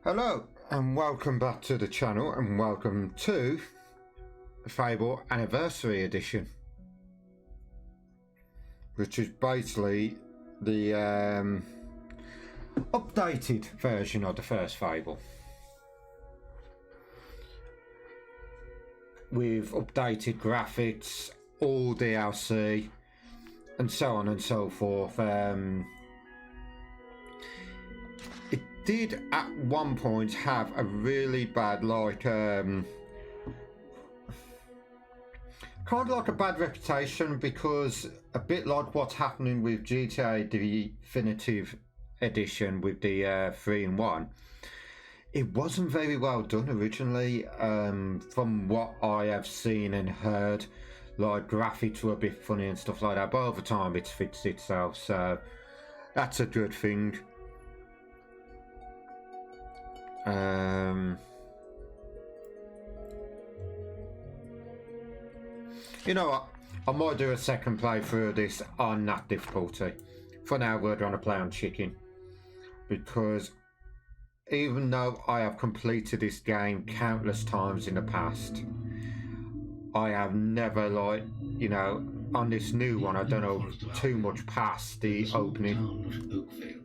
Hello and welcome back to the channel and welcome to the Fable Anniversary Edition, which is basically the updated version of the first Fable with updated graphics, all DLC and so on and so forth. It did at one point have a really bad, kind of like a bad reputation, because a bit like what's happening with GTA Definitive Edition with the 3-in-1, it wasn't very well done originally. From what I have seen and heard, like graphics were a bit funny and stuff like that, but over time it's fixed itself, so that's a good thing. You know what? I might do a second playthrough of this on that difficulty. For now, we're going to play on chicken, because even though I have completed this game countless times in the past, I have never, like, you know, on this new one, I don't know too much past the opening. Town of Oakvale,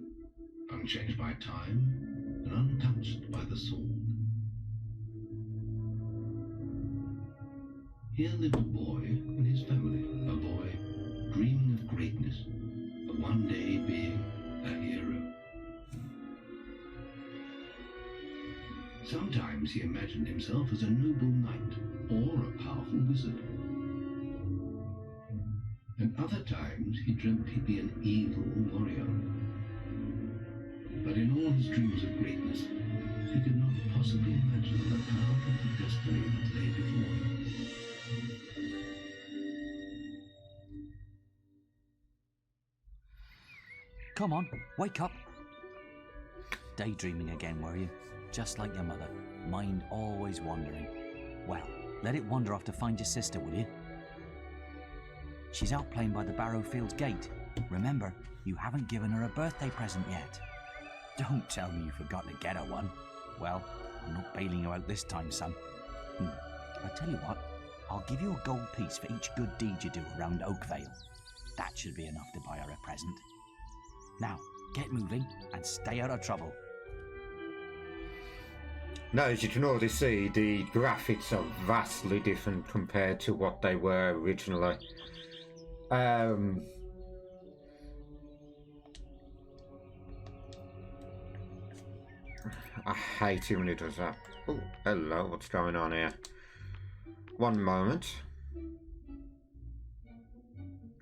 unchanged by time and untouched by the sword. Here lived a boy and his family, a boy dreaming of greatness, of one day being a hero. Sometimes he imagined himself as a noble knight or a powerful wizard. And other times he dreamt he'd be an evil warrior. But in all his dreams of greatness, he could not possibly imagine the power of the destiny that lay before him. Come on, wake up. Daydreaming again, were you? Just like your mother, mind always wandering. Well, let it wander off to find your sister, will you? She's out playing by the Barrowfields gate. Remember, you haven't given her a birthday present yet. Don't tell me you forgot to get her one. Well, I'm not bailing you out this time, son. I tell you what, I'll give you a gold piece for each good deed you do around Oakvale. That should be enough to buy her a present. Now, get moving and stay out of trouble. Now, as you can already see, the graphics are vastly different compared to what they were originally. I hate it when it does that. Oh, hello, what's going on here? One moment.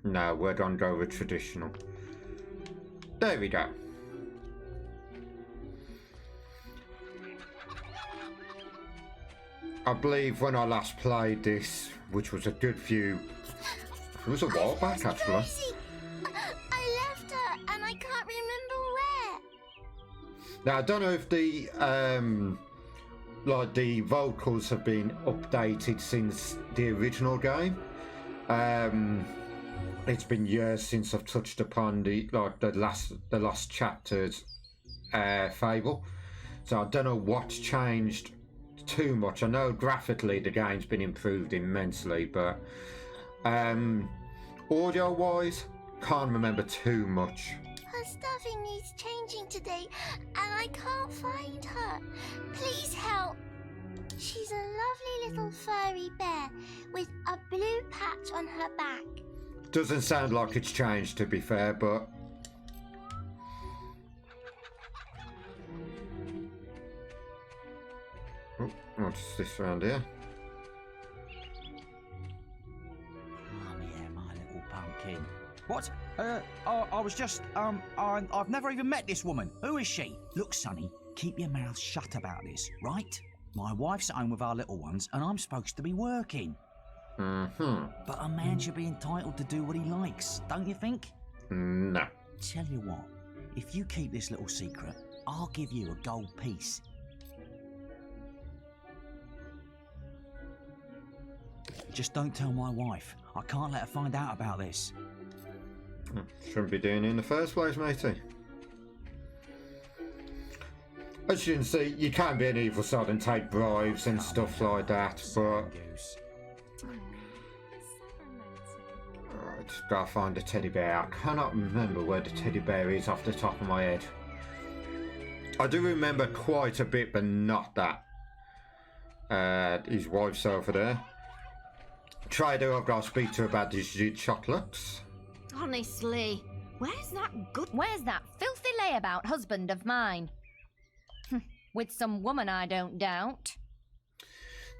No, we're gonna go with traditional. There we go. I believe when I last played this, which was a good few... It was a while back, actually. I left her and I can't remember where. Now, I don't know if the like the vocals have been updated since the original game. It's been years since I've touched upon the last chapters Fable, so I don't know what's changed too much. I know graphically the game's been improved immensely, but audio wise, can't remember too much. Her stuffing needs changing today and I can't find her. Please help. She's a lovely little furry bear with a blue patch on her back. Doesn't sound like it's changed, to be fair, but... Oh, what's this around here? Come here, my little pumpkin. What? I was just, I've never even met this woman. Who is she? Look, Sonny, keep your mouth shut about this, right? My wife's at home with our little ones, and I'm supposed to be working. But a man should be entitled to do what he likes, don't you think? No. Tell you what, if you keep this little secret, I'll give you a gold piece. Just don't tell my wife. I can't let her find out about this. Shouldn't be doing it in the first place, matey. As you can see, you can be an evil sod and take bribes and stuff like that, but Goose. I just gotta find the teddy bear. I cannot remember where the teddy bear is off the top of my head. I do remember quite a bit, but not that. His wife's over there. Trader, I've got to speak to about these chocolates. Honestly, where's that filthy layabout husband of mine? With some woman, I don't doubt.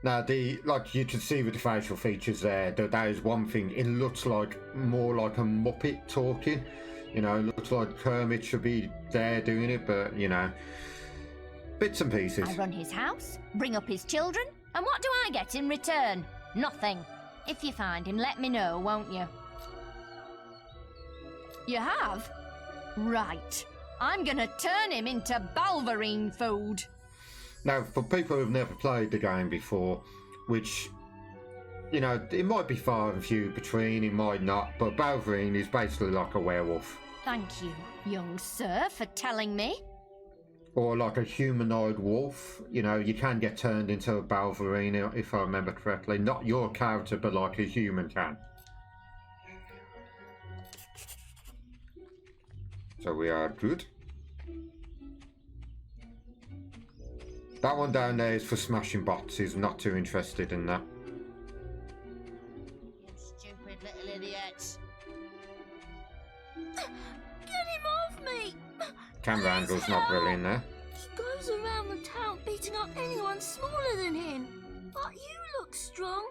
Now, like you can see with the facial features there, that is one thing. It looks like more like a Muppet talking. You know, it looks like Kermit should be there doing it, but, you know, bits and pieces. I run his house, bring up his children, and what do I get in return? Nothing. If you find him, let me know, won't you? You have? Right. I'm gonna turn him into Balverine food. Now, for people who've never played the game before, which, you know, it might be far and few between, it might not, but Balverine is basically like a werewolf. Thank you, young sir, for telling me. Or like a humanoid wolf. You know, you can get turned into a Balverine, if I remember correctly. Not your character, but like a human can. So we are good. That one down there is for smashing boxes. Not too interested in that. You stupid little idiot. Get him off me! Camera angle's not brilliant there. He goes around the town beating up anyone smaller than him. But you look strong.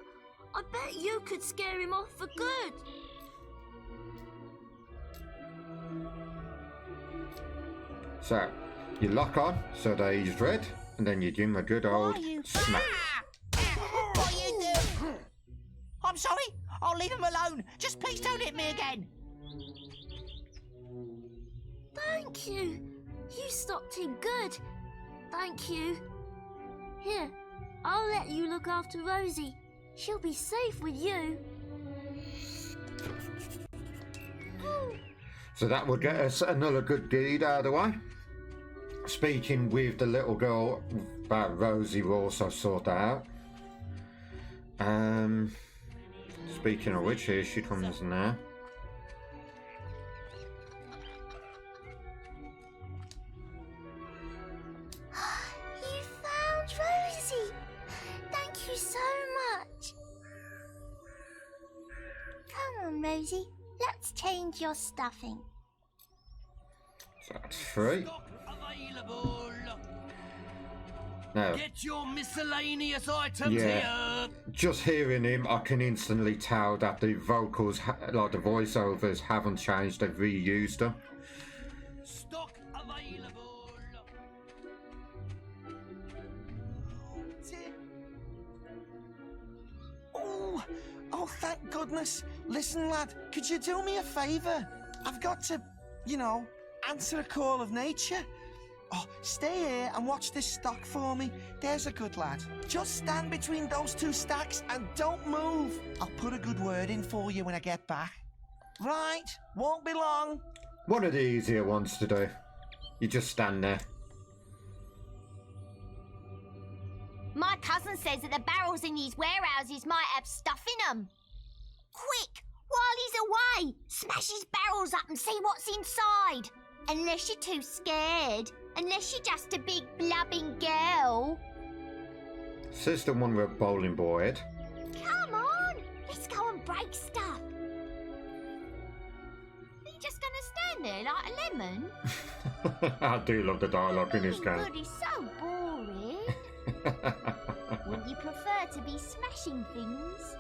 I bet you could scare him off for good. So, you lock on so that he's red, and then you give him a good old smack. What are you doing? I'm sorry. I'll leave him alone. Just please don't hit me again. Thank you. You stopped him good. Thank you. Here, I'll let you look after Rosie. She'll be safe with you. So that would get us another good deed out of the way. Speaking with the little girl about Rosie, we'll also sort that out. Speaking of which, here she comes now. You found Rosie. Thank you so much. Come on, Rosie. Let's change your stuffing. So that's free. Stock available. Now, Get your miscellaneous items yeah, here. just hearing him, I can instantly tell that the vocals, like the voiceovers, haven't changed. They've reused them. Stock available. Oh, thank goodness. Listen, lad, could you do me a favour? I've got to, you know, answer a call of nature. Oh, stay here and watch this stock for me. There's a good lad. Just stand between those two stacks and don't move. I'll put a good word in for you when I get back. Right, won't be long. One of the easier ones to do. You just stand there. My cousin says that the barrels in these warehouses might have stuff in them. Quick, while he's away, smash his barrels up and see what's inside. Unless you're too scared. Unless you're just a big blubbing girl. Says the one with a bowling ball head. Come on, let's go and break stuff. Are you just gonna stand there like a lemon? I do love the dialogue in this game. Good is so boring. Wouldn't you prefer to be smashing things?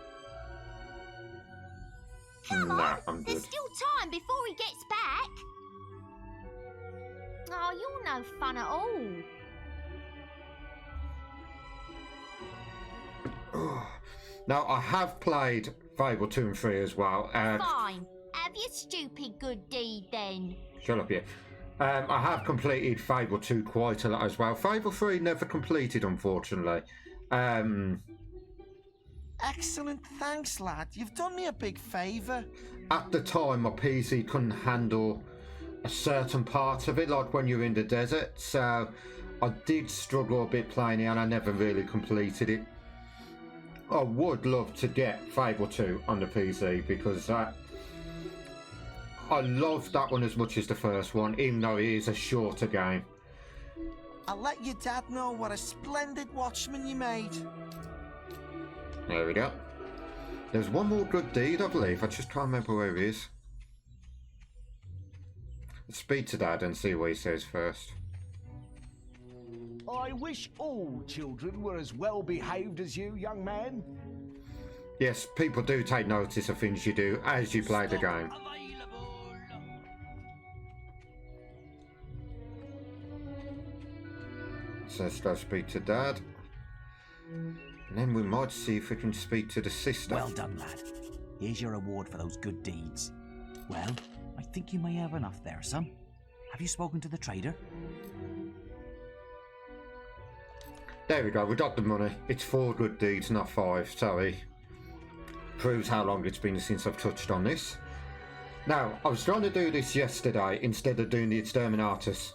Come Nah, on, I'm there's good. still time before he gets back. Oh, you're no fun at all. Now, I have played Fable 2 and 3 as well. Fine. Have your stupid good deed then. Shut up, yeah. I have completed Fable 2 quite a lot as well. Fable 3 never completed, unfortunately. Excellent, thanks, lad. You've done me a big favour. At the time, my PC couldn't handle a certain part of it, like when you're in the desert. So I did struggle a bit playing it and I never really completed it. I would love to get Fable 2 on the PC because I love that one as much as the first one, even though it is a shorter game. I'll let your dad know what a splendid watchman you made. There we go. There's one more good deed, I believe. I just can't remember where it is. Let's speak to Dad and see what he says first. I wish all children were as well behaved as you, young man. Yes, people do take notice of things you do as you play the game. Available. So let's go speak to Dad. And then we might see if we can speak to the sister. Well done, lad. Here's your reward for those good deeds. Well, I think you may have enough there, son. Have you spoken to the trader? There we go, we got the money. It's 4 good deeds, not 5, sorry. Proves how long it's been since I've touched on this. Now, I was trying to do this yesterday instead of doing the Exterminatus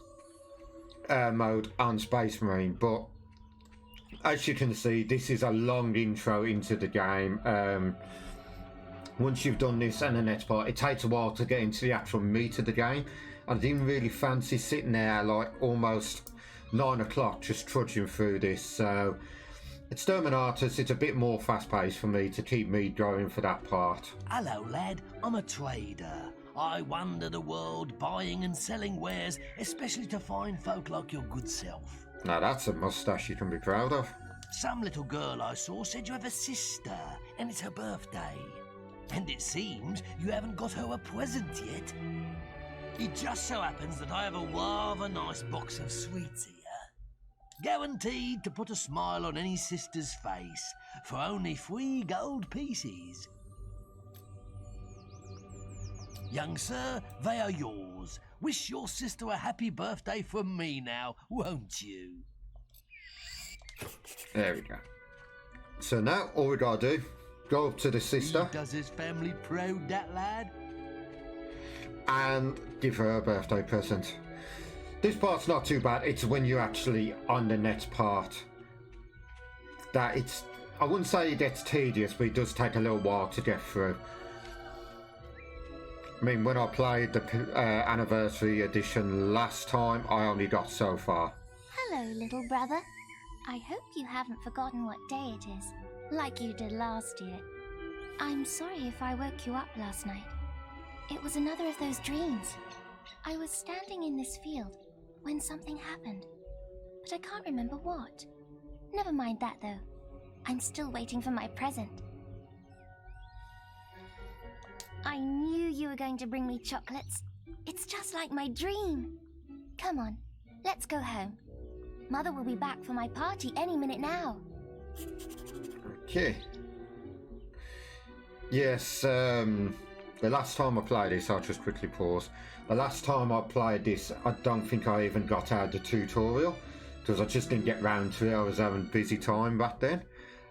mode on Space Marine, but as you can see, this is a long intro into the game. Once you've done this and the next part, it takes a while to get into the actual meat of the game. I didn't really fancy sitting there like almost 9 o'clock just trudging through this, so Exterminatus, it's a bit more fast paced for me to keep me going for that part. Hello, lad. I'm a trader. I wander the world buying and selling wares, especially to fine folk like your good self. Now that's a moustache you can be proud of. Some little girl I saw said you have a sister, and it's her birthday. And it seems you haven't got her a present yet. It just so happens that I have a rather nice box of sweets here. Guaranteed to put a smile on any sister's face for only 3 gold pieces. Young sir, they are yours. Wish your sister a happy birthday from me now, won't you? There we go. So now all we gotta do, go up to the sister He does his family proud, that lad. and give her a birthday present. This part's not too bad. It's when you're actually on the next part that it's, I wouldn't say it gets tedious, but it does take a little while to get through. I mean, when I played the anniversary edition last time, I only got so far. Hello, little brother. I hope you haven't forgotten what day it is, like you did last year. I'm sorry if I woke you up last night. It was another of those dreams. I was standing in this field when something happened, but I can't remember what. Never mind that, though. I'm still waiting for my present. I knew you were going to bring me chocolates. It's just like my dream. Come on, let's go home. Mother will be back for my party any minute now. Okay. Yes, the last time I played this, I'll just quickly pause. The last time I played this, I don't think I even got out the tutorial, because I just didn't get round to it. I was having busy time back then.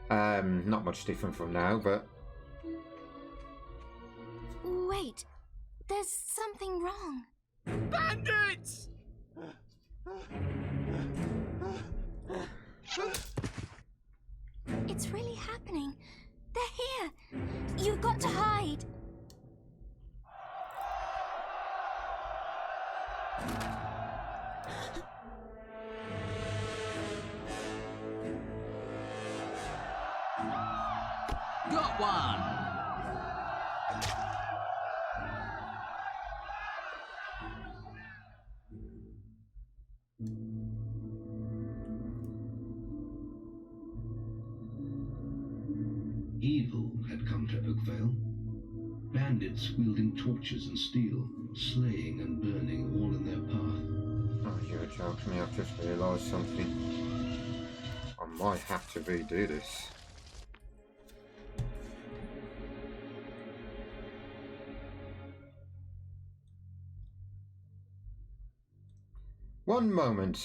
Not much different from now, but... Wait, there's something wrong. Bandits! It's really happening. They're here. You've got to hide. Got one! Evil had come to Oakvale. Bandits wielding torches and steel, slaying and burning all in their path. Oh, you're joking me. I've just realised something. I might have to redo this. One moment.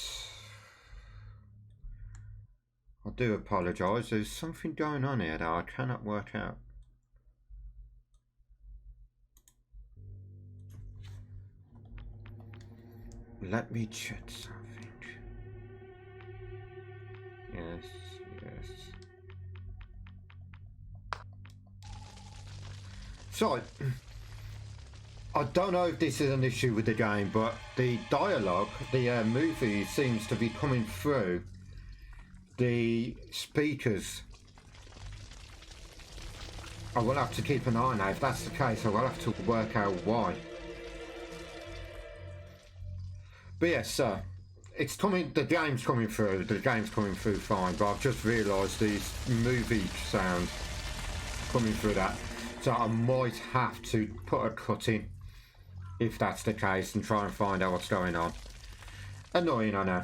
I do apologise. There's something going on here that I cannot work out. Let me check something. So, I don't know if this is an issue with the game, but the dialogue, the movie seems to be coming through the speakers. I will have to keep an eye on that. If that's the case, I will have to work out why. But yes, it's coming. The game's coming through. The game's coming through fine. But I've just realised these movie sounds coming through that, so I might have to put a cut in if that's the case and try and find out what's going on. Annoying, I know.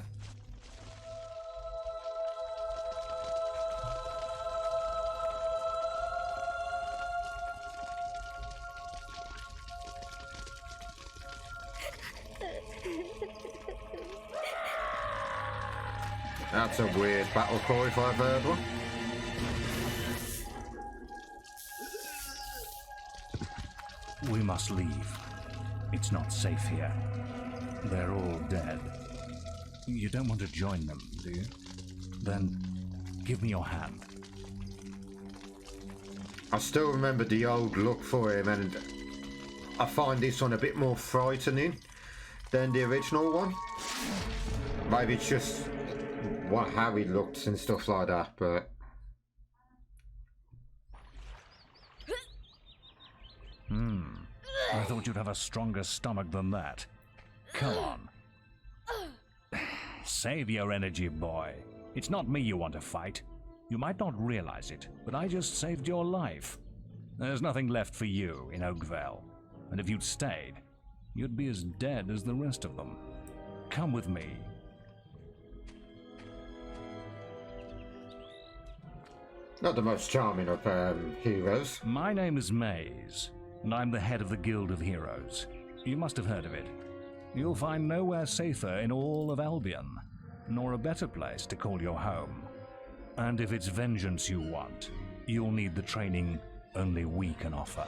That's a weird battle cry if I've heard one. We must leave. It's not safe here. They're all dead. You don't want to join them, do you? Then give me your hand. I still remember the old look for him, and I find this one a bit more frightening than the original one. Maybe it's just how he looks and stuff like that, but... I thought you'd have a stronger stomach than that. Come on. Save your energy, boy. It's not me you want to fight. You might not realize it, but I just saved your life. There's nothing left for you in Oakvale. And if you'd stayed, you'd be as dead as the rest of them. Come with me. Not the most charming of heroes. My name is Maze, and I'm the head of the Guild of Heroes. You must have heard of it. You'll find nowhere safer in all of Albion, nor a better place to call your home. And if it's vengeance you want, you'll need the training only we can offer.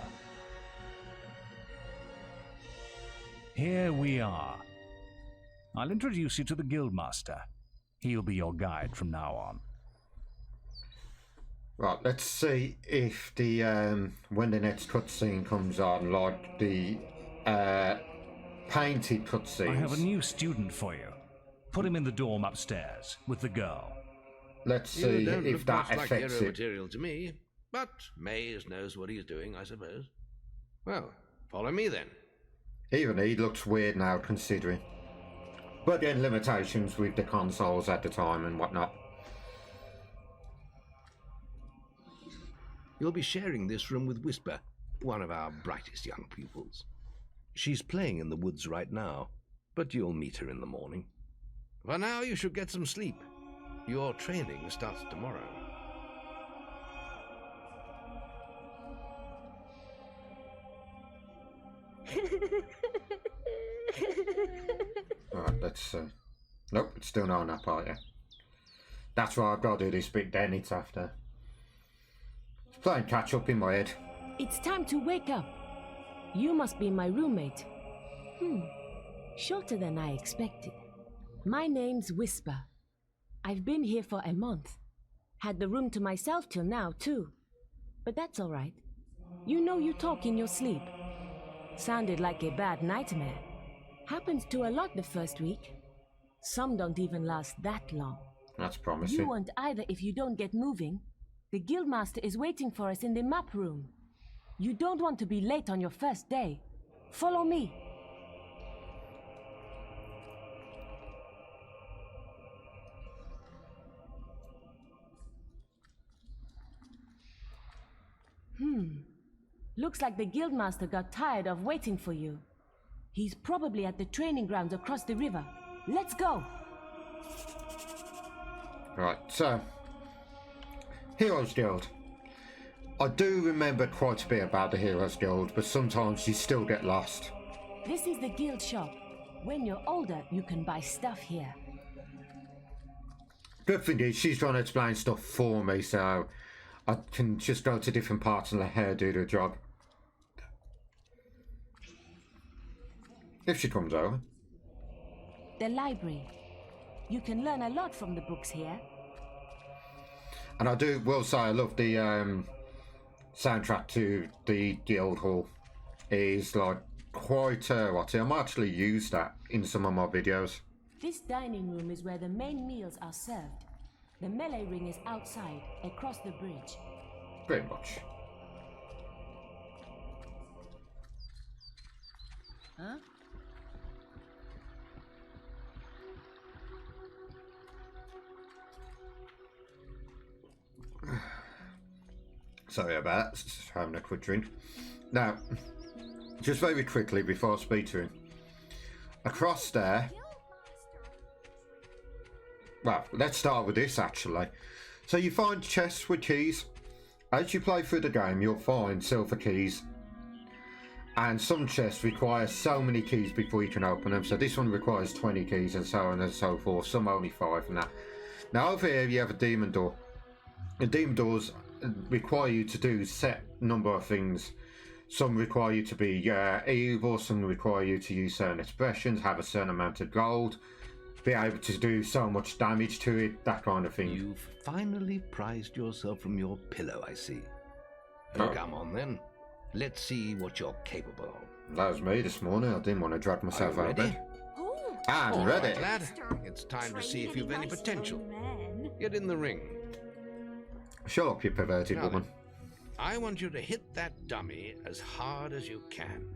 Here we are. I'll introduce you to the Guildmaster. He'll be your guide from now on. Right, let's see if the when the next cutscene comes on, like the painted cutscenes. I have a new student for you. Put him in the dorm upstairs with the girl. Let's see if that affects it. Material to me, but Maze knows what he's doing, I suppose. Well, follow me then. Even he looks weird now, considering. But again, limitations with the consoles at the time and whatnot. You'll be sharing this room with Whisper, one of our brightest young pupils. She's playing in the woods right now, but you'll meet her in the morning. For now, you should get some sleep. Your training starts tomorrow. Alright, let's... Nope, it's still not on that part yet. That's why I've got to do this bit, then it's after. It's playing catch up in my head. It's time to wake up. You must be my roommate. Shorter than I expected. My name's Whisper. I've been here for a month. Had the room to myself till now, too. But that's all right. You know you talk in your sleep. Sounded like a bad nightmare. Happens to a lot the first week. Some don't even last that long. That's promising. You won't either if you don't get moving. The Guildmaster is waiting for us in the map room. You don't want to be late on your first day. Follow me. Looks like the Guildmaster got tired of waiting for you. He's probably at the training grounds across the river. Let's go! Right, so... Heroes Guild. I do remember quite a bit about the Heroes Guild, but sometimes you still get lost. This is the guild shop. When you're older, you can buy stuff here. Good thing is, she's trying to explain stuff for me, so I can just go to different parts and let her do the job. If she comes over. The library. You can learn a lot from the books here. And I will say I love the soundtrack to the Guild Hall is like quite what I might actually use that in some of my videos. This dining room is where the main meals are served. The melee ring is outside, across the bridge. Pretty much. Huh? Sorry about that, just having a quick drink. Now, just very quickly before I speak to him. Across there... Well, let's start with this actually. So you find chests with keys. As you play through the game, you'll find silver keys. And some chests require so many keys before you can open them. So this one requires 20 keys and so on and so forth. Some only 5 and that. Now over here you have a demon door. The demon doors require you to do set number of things. Some require you to be evil, some require you to use certain expressions, have a certain amount of gold, be able to do so much damage to it, that kind of thing. You've finally prized yourself from your pillow, I see. Oh. Come on then. Let's see what you're capable of. That was me this morning. I didn't want to drag myself out of bed. I'm All ready. right, lad. It's time to see if you've any potential. Get in the ring. Shut up, you perverted Now woman. then, I want you to hit that dummy as hard as you can.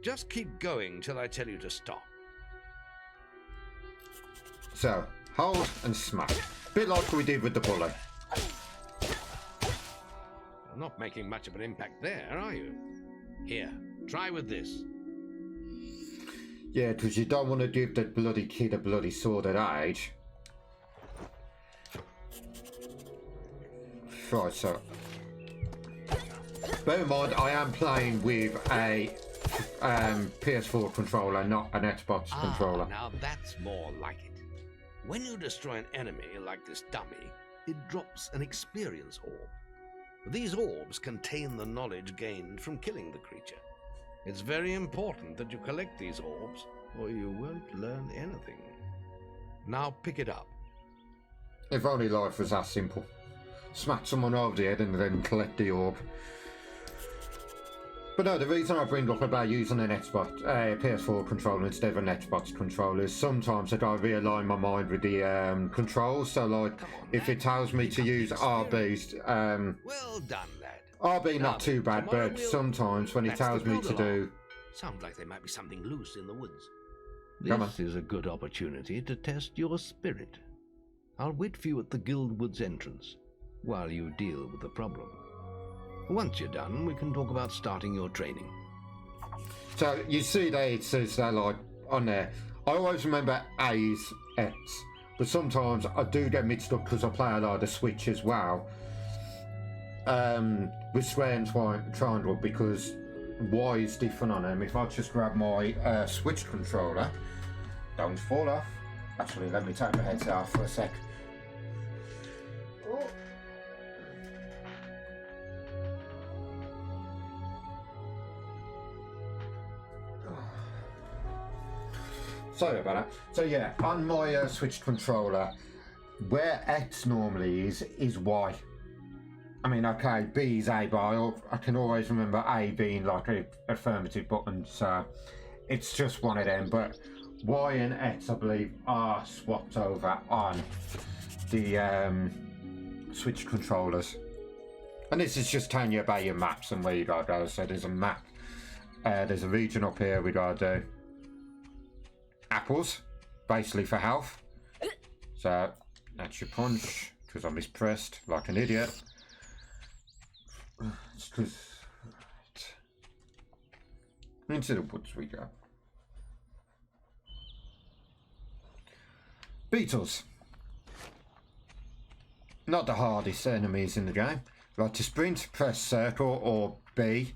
Just keep going till I tell you to stop. So, hold and smack. Bit like we did with the bully. You're not making much of an impact there, are you? Here, try with this. Yeah, because you don't want to give that bloody kid a bloody sword at age. Right, so... Bear in mind, I am playing with a PS4 controller, not an Xbox controller. Now that's more like it. When you destroy an enemy like this dummy, it drops an experience orb. These orbs contain the knowledge gained from killing the creature. It's very important that you collect these orbs, or you won't learn anything. Now pick it up. If only life was that simple. Smack someone over the head and then collect the orb. But no, the reason I bring up about using an Xbox, PS4 controller instead of an Xbox controller is sometimes I gotta realign my mind with the controls. So like, if it tells me to use RB, Well done, lad. RB Now not too then, bad, tomorrow but we'll- sometimes when it That's the tells me build to do... alarm. Sounds like there might be something loose in the woods. Come on. This is a good opportunity to test your spirit. I'll wait for you at the Guild Woods entrance while you deal with the problem. Once you're done, we can talk about starting your training. So you see there it says like on there. I always remember A's X, but sometimes I do get mixed up because I play a lot of the Switch as well. With square and triangle because Y is different on them. If I just grab my Switch controller, don't fall off. Actually, let me take my headset off for a sec. Oh. Sorry about that. So yeah, on my Switch controller, where X normally is Y. I mean, okay, B is A, but I can always remember A being like an affirmative button, so it's just one of them. But Y and X, I believe, are swapped over on the Switch controllers. And this is just telling you about your maps and where you gotta go. So there's a map, there's a region up here we gotta do. Apples, basically for health. So that's your punch, because I mispressed like an idiot. It's because into the woods we go. Beetles. Not the hardest enemies in the game. Right, to sprint, press circle or B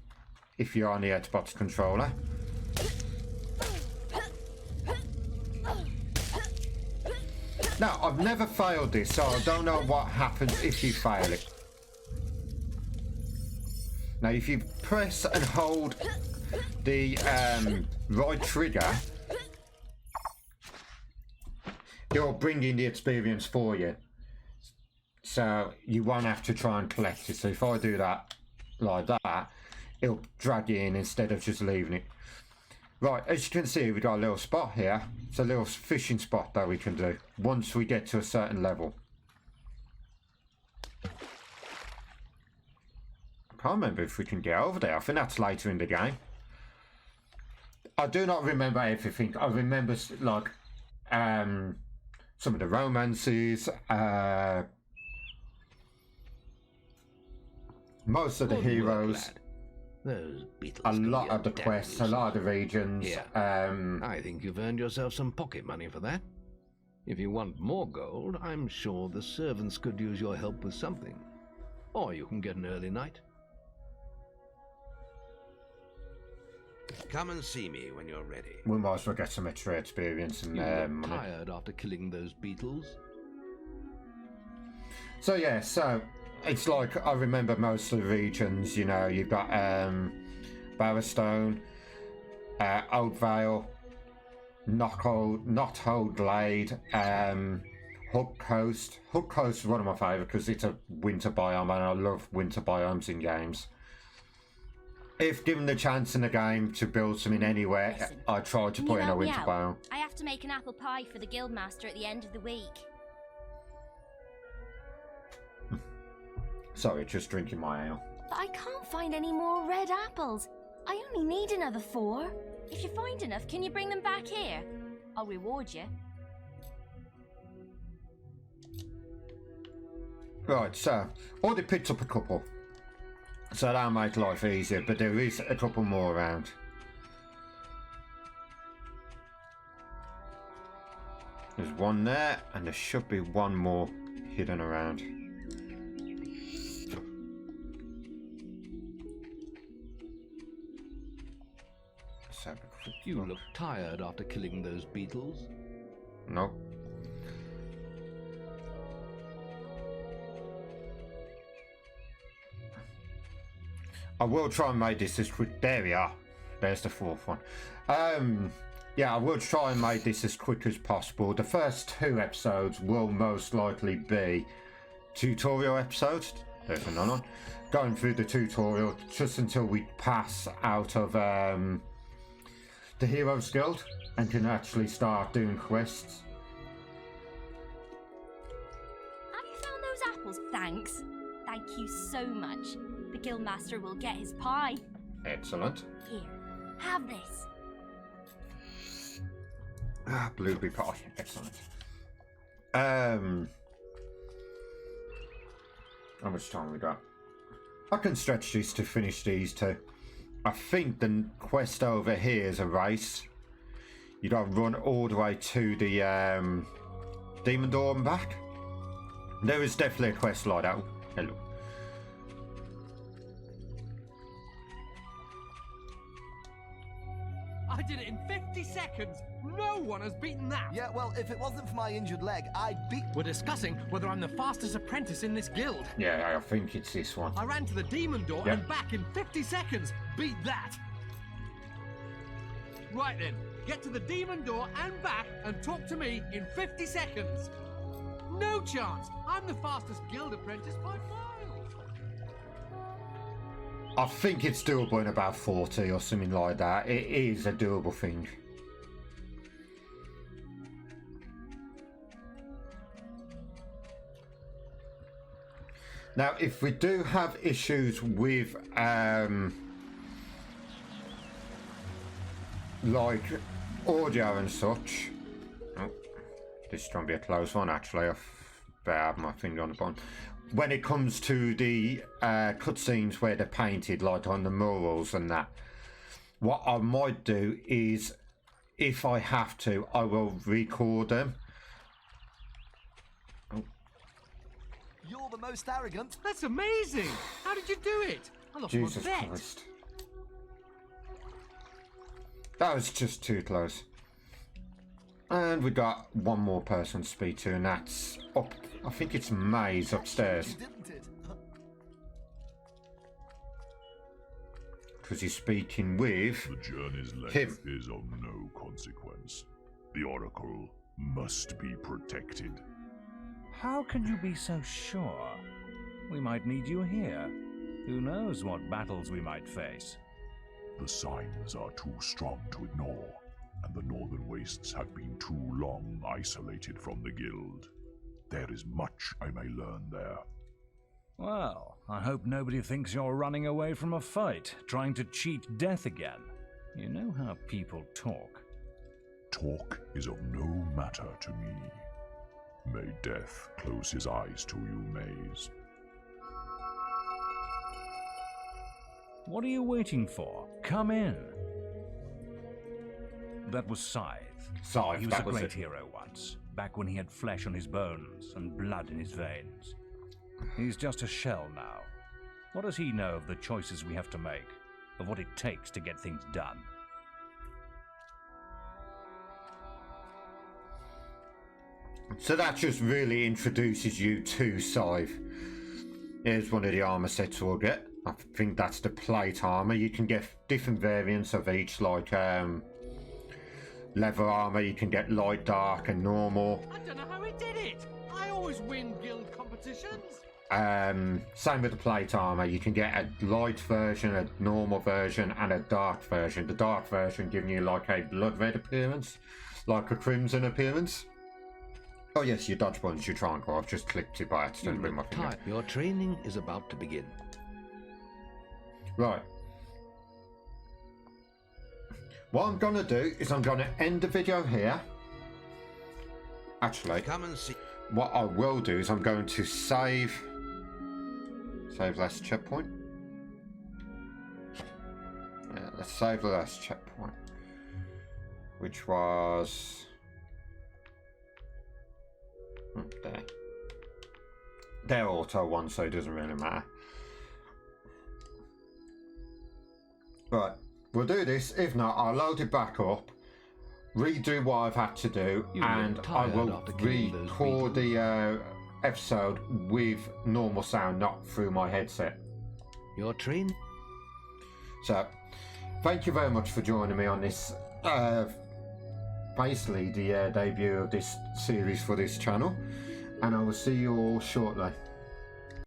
if you're on the Xbox controller. Now, I've never failed this, so I don't know what happens if you fail it. Now, if you press and hold the right trigger, it'll bring in the experience for you. So you won't have to try and collect it. So if I do that, like that, it'll drag you in instead of just leaving it. Right, as you can see, we've got a little spot here. It's a little fishing spot that we can do once we get to a certain level. I can't remember if we can get over there. I think that's later in the game. I do not remember everything. I remember, like, some of the romances, most of the heroes, Those beetles a can lot be of the damn quests, a lot of the regions. Yeah. I think you've earned yourself some pocket money for that. If you want more gold, I'm sure the servants could use your help with something. Or you can get an early night. Come and see me when you're ready. We might as well get some extra experience and You look money. tired after killing those beetles. So yeah, so it's like I remember most of the regions. You know, you've got Barrowstone, Old Vale, Knothold Glade, Hook Coast. Hook Coast is one of my favourite because it's a winter biome and I love winter biomes in games. If given the chance in the game to build something anywhere, Listen, I try to can put you in a help me winter out? biome. I have to make an apple pie for the guildmaster at the end of the week. Sorry, just drinking my ale. But I can't find any more red apples. I only need another 4. If you find enough, can you bring them back here? I'll reward you. Right, so already picked up a couple. So that'll make life easier, but there is a couple more around. There's one there, and there should be one more hidden around. Let's have a quick You look. look tired after killing those beetles. Nope. I will try and make this as quick. There we are. There's the 4th one. Yeah, I will try and make this as quick as possible. The first 2 episodes will most likely be tutorial episodes. There's another one. Going through the tutorial just until we pass out of the Heroes Guild and can actually start doing quests. Have you found those apples? Thanks. Thank you so much. The guildmaster will get his pie. Excellent. Here, have this. Blueberry pie. Excellent. How much time we got? I can stretch this to finish these 2. I think the quest over here is a race. You gotta run all the way to the Demon Door and back. There is definitely a quest like that. Hello. I did it in 50 seconds. No one has beaten that. Yeah, well, if it wasn't for my injured leg, I'd beat... We're discussing whether I'm the fastest apprentice in this guild. Yeah, I think it's this one. I ran to the demon door and back in 50 seconds. Beat that. Right then, get to the demon door and back and talk to me in 50 seconds. No chance. I'm the fastest guild apprentice by miles. I think it's doable in about 40 or something like that. It is a doable thing. Now, if we do have issues with like audio and such, oh, this is going to be a close one actually. I better have my finger on the button. When it comes to the cutscenes where they're painted, like on the murals and that, what I might do is, if I have to, I will record them. Oh. You're the most arrogant. That's amazing. How did you do it? I lost Jesus my bet. Christ. That was just too close. And we got one more person to speak to, and that's up. I think it's Maze upstairs. Because he's speaking with The journey's length him. is of no consequence. The Oracle must be protected. How can you be so sure? We might need you here. Who knows what battles we might face? The signs are too strong to ignore, and the Northern Wastes have been too long isolated from the Guild. There is much I may learn there. Well, I hope nobody thinks you're running away from a fight, trying to cheat death again. You know how people talk. Talk is of no matter to me. May death close his eyes to you, Maze. What are you waiting for? Come in. That was Scythe. Scythe, He was that a was great it. hero once, back when he had flesh on his bones and blood in his veins. He's just a shell now. What does he know of the choices we have to make, of what it takes to get things done? So that just really introduces you to Scythe. Here's one of the armor sets we'll get. I think that's the plate armor. You can get different variants of each, like leather armor. You can get light, dark, and normal. I don't know how he did it. I always win guild competitions. Same with the plate armor. You can get a light version, a normal version, and a dark version. The dark version giving you like a blood red appearance, like a crimson appearance. Oh yes, your dodge buttons, your triangle. I've just clicked it by accident with my finger. Your training is about to begin. Right. What I'm going to do is I'm going to end the video here. Actually, come and see. What I will do is I'm going to save last checkpoint. Yeah, let's save the last checkpoint, which was there. They're auto one, so it doesn't really matter. Right, we'll do this. If not, I'll load it back up, redo what I've had to do, and I will record the episode with normal sound, not through my headset. Your train. So, thank you very much for joining me on this, basically the debut of this series for this channel, and I will see you all shortly.